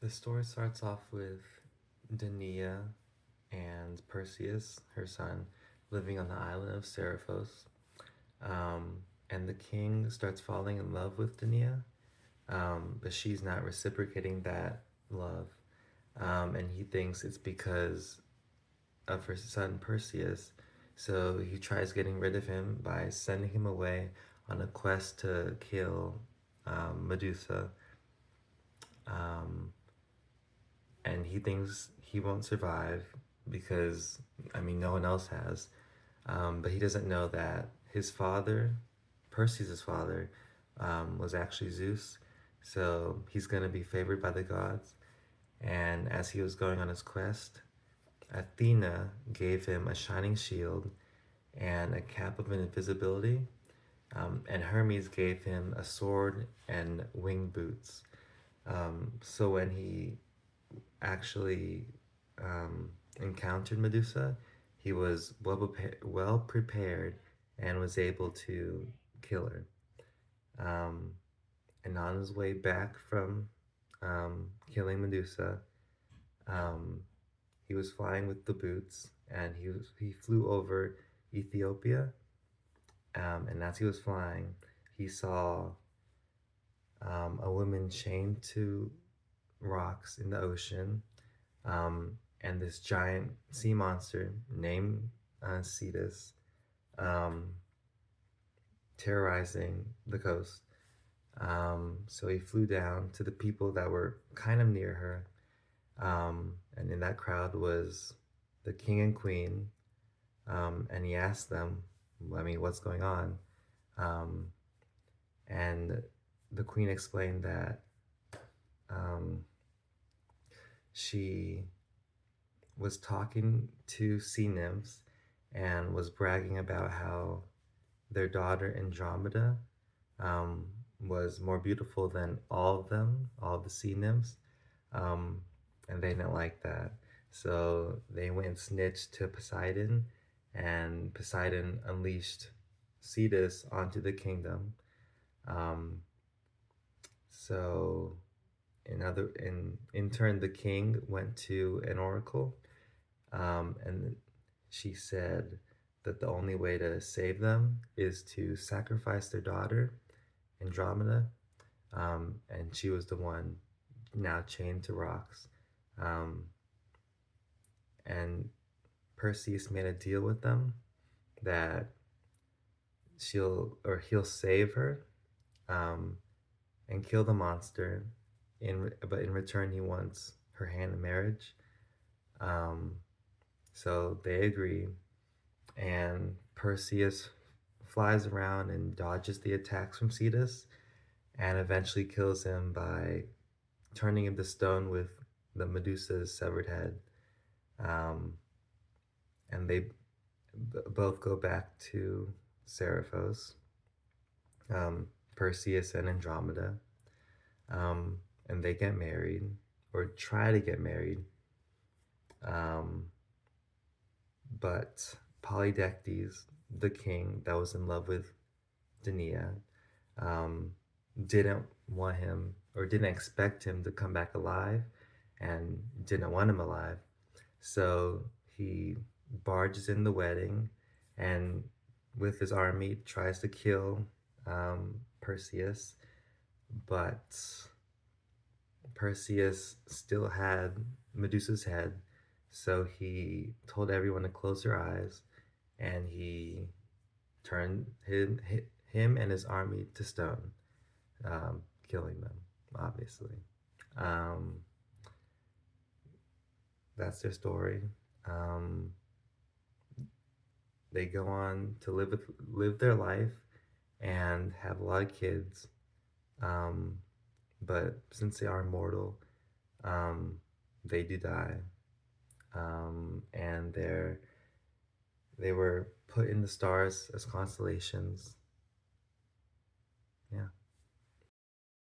The story starts off with Dania and Perseus, her son, living on the island of Seriphos. And the king starts falling in love with Dania, but she's not reciprocating that love. And he thinks it's because of her son Perseus. So he tries getting rid of him by sending him away on a quest to kill Medusa. Um, and he thinks he won't survive because, I mean, no one else has. But he doesn't know that his father, Perseus' father, was actually Zeus. So he's going to be favored by the gods. And as he was going on his quest, Athena gave him a shining shield and a cap of invisibility. And Hermes gave him a sword and winged boots. So when he actually encountered Medusa, he was well prepared and was able to kill her. Um, and on his way back from killing Medusa, um, he was flying with the boots, and he flew over Ethiopia. And as he was flying, he saw a woman chained to rocks in the ocean, and this giant sea monster named Cetus, um, terrorizing the coast. So he flew down to the people that were kind of near her, and in that crowd was the king and queen, and he asked them, I mean, what's going on? Um, and the queen explained that um, she was talking to sea nymphs and was bragging about how their daughter Andromeda um, was more beautiful than all of them, all of the sea nymphs, um, and they didn't like that. So they went and snitched to Poseidon, and Poseidon unleashed Cetus onto the kingdom. Um, so in turn, the king went to an oracle, and she said that the only way to save them is to sacrifice their daughter, Andromeda, and she was the one now chained to rocks. Um, and Perseus made a deal with them that he'll save her, um, and kill the monster. But in return, he wants her hand in marriage. Um, so they agree, and Perseus flies around and dodges the attacks from Cetus, and eventually kills him by turning him to stone with the Medusa's severed head. Um, and they both go back to Seriphos, Perseus and Andromeda, um, and they get married, or try to get married. Um, but Polydectes, the king that was in love with Denia, um, didn't want him, or didn't expect him to come back alive, and didn't want him alive. So he barges in the wedding, and with his army tries to kill Perseus, but Perseus still had Medusa's head, so he told everyone to close their eyes, and he turned him and his army to stone, killing them, obviously. Um, that's their story. Um, they go on to live their life and have a lot of kids. Um, but since they are immortal, um, they do die, and they were put in the stars as constellations. Yeah.